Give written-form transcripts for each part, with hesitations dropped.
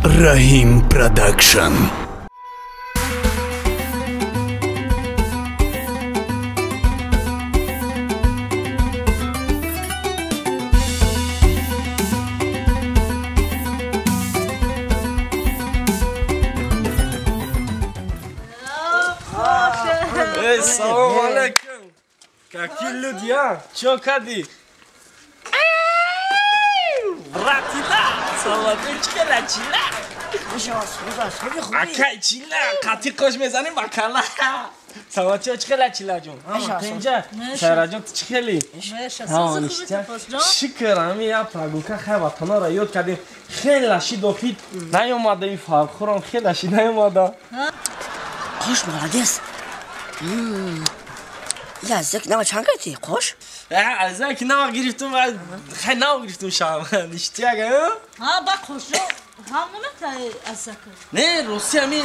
Rahim Production. Assalamu alaikum. Какие люди, а? Чё, кади? Братина, салаточка начала. Акай чила, кати кош мезаним бакала. салаточка начала جون. پنجه. شهر جون چی خیلی؟ شکر همی یا پراگوکا خیلی وطنا را یاد کردیم. خیلی لشی دافید. نیومده این فرق خورم خیلی لشی نیومده. خوش молодец. Yazık ne çan gitti koş. Azak ne giriftim خیلی ne giriftim şam. İşte ya. Ha bak koş. Hamına da azak. نه روسی همی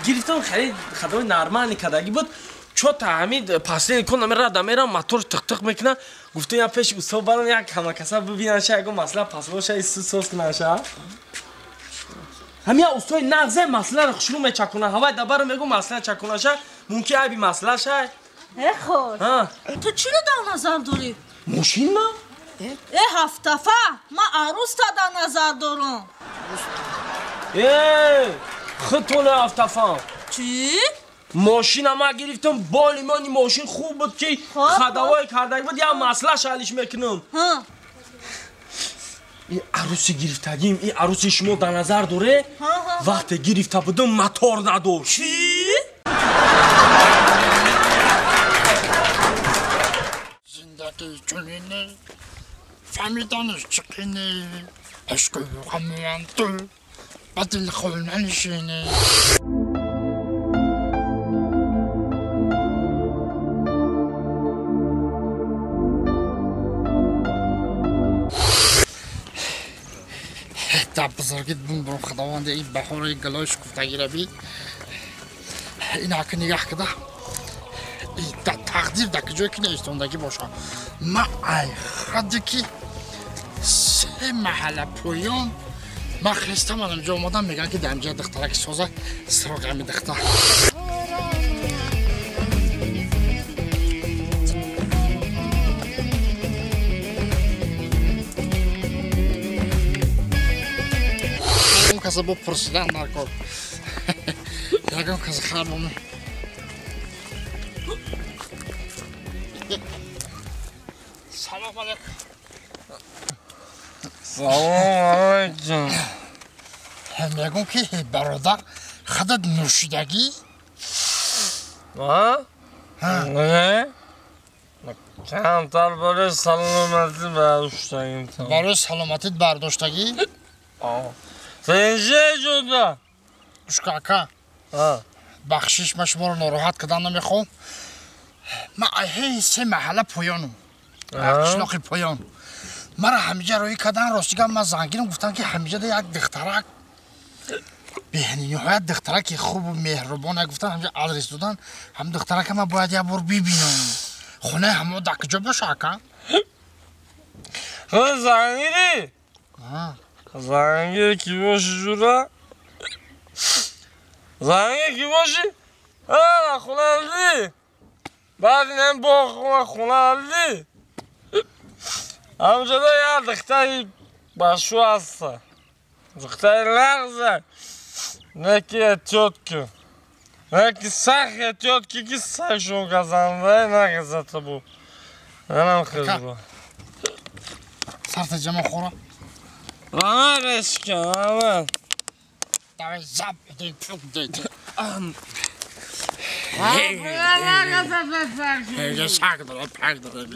گرفتم خرید خدمات نرمال کردگی بود چو تعمید پاسلی کنم را دمیرم موتور تق تق میکنه گفتم یا پیش استاد برام یک کمکسا ببینن شاید اگه مسئله پاسلو شاید سوس نشه همین استاد نغزه مسئله رو شروع میچکنه هوای دبر میگم مسئله چکنه شه ممکن ابی مسئله شه خود تو چی رو در نظر داری ماشین ما هفتفه ما عروس تا در نظر دارم خطول افتفان چی؟ ماشین ما گرفتم بالیمانی ماشین خوب بود که خداوای کردگی بود یا مسئله شالیش میکنم این عروسی گرفتگیم این عروسی شما در نظر داره وقتی گرفته بودم موتور نداشت چی؟ زندگی چنینه فهمیدنش چقینه عشق غمیان تو بدل خول ننشینه تا بزرگیت بون برو خداوند این بحوری گلایش گفتگی رو بی این حکر نگاه کده این تقدیر دکی جایی که نیستوندگی باشه ما ای خدی که سه محله پویان ما خیستم آدم جا اومدم میگن که دمجه دختره که سازه سراغ همی دختر اون کسی با پرسیدن نکن یکم کسی خراب همه سلام علیکم سلام علیکم میگم که برادر خودت نوشیدگی نه کمتر برای سلامتی برداشتگیم برای سلامتیت برداشتگی سنجه جدا اشکاکا بخشیش من شما رو ناراحت کردن نمیخوام من هی سه محله پویانم قشلاقی پویان مرا همیجه روی کردن راستیگم من زنگیرم گفتن که همیجه ده یک دخترک به نهایت دخترک خوب و مهربانه گفتن همیجه آدرس دادن هم دخترک من باید یه بار ببینم خونه همه دکجا باشه اکا خود زنگیری زنگیری کی باشی جورا زنگیری کی باشی خونه هلدی بعد این هم با خونه هلدی همجا ده یه دختری باشو هسته دختری لغزه نکی اتیاد که نکی سخ اتیاد که سخشون گزنده نگزده بو اینم خیلی با سرت جمع خورا همه رشکن همه دوی زب بدین پوک دیدی یه ساک داره پاک داره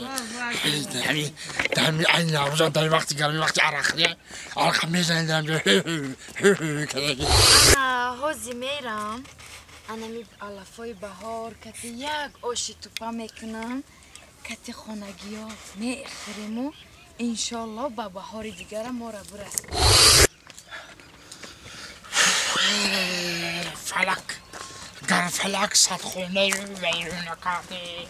دمی این نوزا دمی وقتی گرمی وقتی عرقیه عرق میزنی دمی انا هوزی میرم انا می علفای بهار کتی یک آشی توپا میکنم کتی خانگی ها میخریم و انشالله با بهار دیگر ما را برسیم فلک گر فلک صد خونه ویرون کرده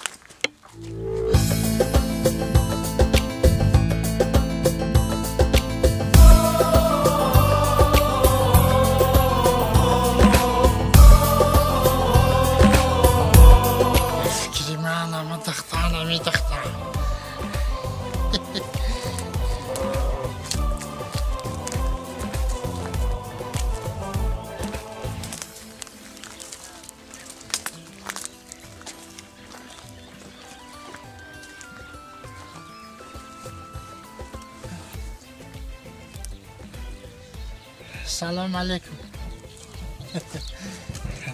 سلام علیکم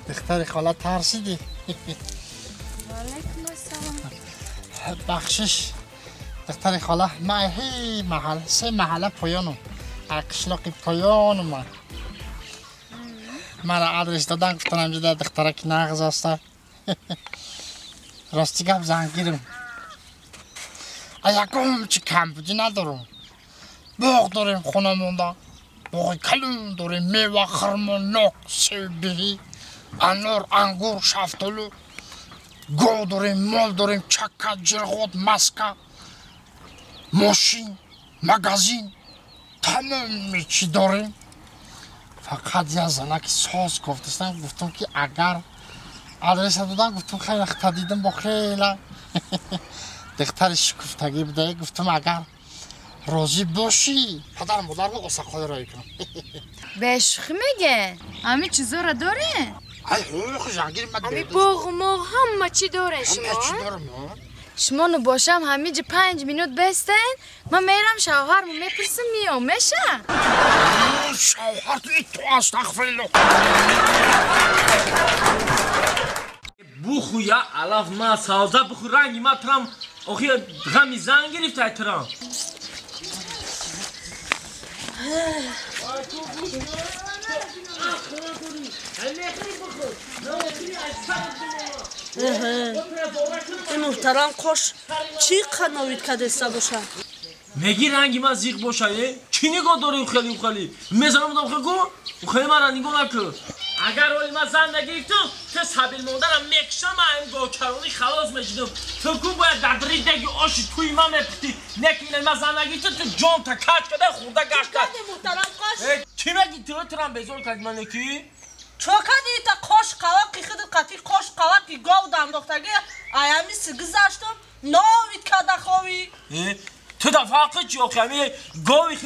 دختر خاله ترسیدی علیکم السلام بخشش دختر خاله من هی محل سه محله پایانم قشلاقی پایانم من آدرس دادن گفتن همجا دختره که نغز هسته راستی گپ زنگیرم یکم چی کم بودی ندارم باغ داریم خونه مونده باغ کلون داریم میوه خرما ناک سیبی انار انگور شفتالو گو داریم مال داریم چکه جرغوت مسکه ماشین مغازین تمامی چی داریم فقط یه زنک ساز گفتستم گفتم که اگر آدرس دادن گفتم خیلی اختا دیدم با خیلی دختر شکفتگی بوده گفتم اگر راضی باشی پدر مادر رو قصه رایی کنم به شوخی میگه همه چیزا را داره ای خوش جنگیر من همه باغ ما همه چی داره همه چی دارم شما نو باشم همینجا 5 مینوت بستن من میرم شوهرمو میپرسم میام میشه شوهر تو استغفرالله بخویا الاف ما سازا بخو رنگی ما ترام اوخی غمی زن گرفته ترام این محترم خوش چی قناوید کدسته باشه میگی رنگی ما زیغ باشه چی نگاه داری خیلی مثلا بودم خیلی من نگاه نکن اگر روی ما زن نگرفتم تو سبیل موندنم میکشم این گوکرونی خلاص میشدم تو کو باید در ریدگی آشی توی من میپتی نکنه ما زن نگرفتم تو جان تا کچ کده خورده گشت کرد محترم خوش چی میگی تو ترام بزرگ کرد من نکی؟ چوکدی تا خوش قواقی خود قطی خوش قواقی گاو دندختگی ایامی سگزشتم ناوید کده خواهی تو دفعه چی آخه گاوی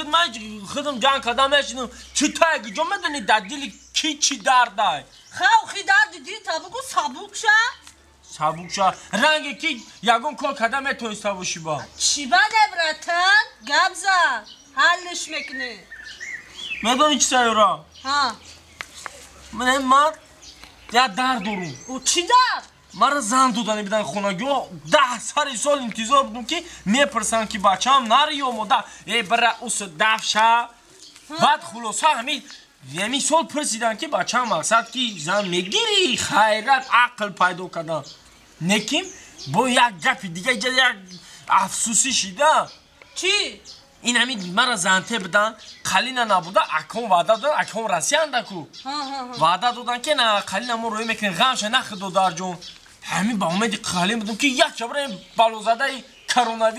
خودم جان کدام میشنم چی تایی جو میدونی در دل کی چی درده خواهی درد دی تا بگو سبوک شه سبوک شه رنگ کی یگون کل کدام توی سبوشی با چی با نبرتن گب زن حلش میکنه میدونی چی سایورا ها من یا در دارم او چی در؟ مرا زن دادنی بدن خونگی 10 سال انتظار بودم که میپرسن که بچه‌ام نری و مادر برای اوس دفشه بعد خلاصه همین سال پرسیدن که بچه‌ام مقصد که زن میگیری خیرت عقل پیدا کردن نکیم با یک گپی دیگه یک افسوسی شده چی؟ این همین مرا زنته بدن خلینا نبوده اکام وعده دادن اکام رسیانده کو وعده دادن که نه خلینا ما روی میکنه غمش نخ دودار جون همین با امید خالی بودم که یک جبر بالوزاده کرونا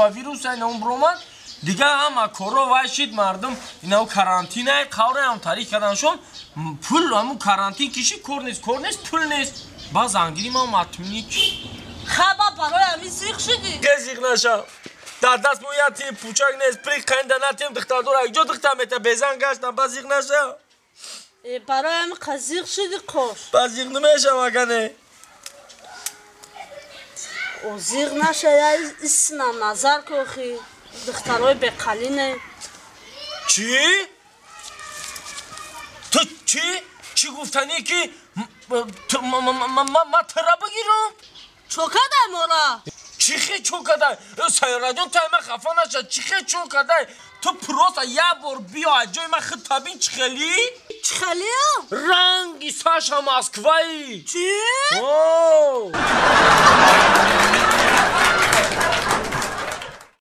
ویروس اون برومن دیگه هم کورو وایشید مردم اینا کارانتینه قوره هم تاریخ کردنشون پول همون کارانتین کشی کور نیست پول نیست باز انگلی ما مطمئنی خبا برای همین زیغ شدی گزیغ نشم در دست مویتی پوچک نیست پریک خنده نتیم دختر دور اگجا دختر میته بزن گشتم بازیغ نشم برای همین قزیغ شدی خوش بازیغ نمیشم اگه او زیغ نشه یا اسنم نظر کوخی دخترهای بقلینه چی؟ تو چی؟ چی گفتنی که ما ترا بگیرم؟ چوکده مورا چی خی چوکده؟ سیاره جون تایمه خفا نشد چی خی چوکده؟ تو پروسا یه بار بیا جای من خطابین چخلی؟ چخلی هم؟ رنگی ساشا ماسکوایی چی؟ اوه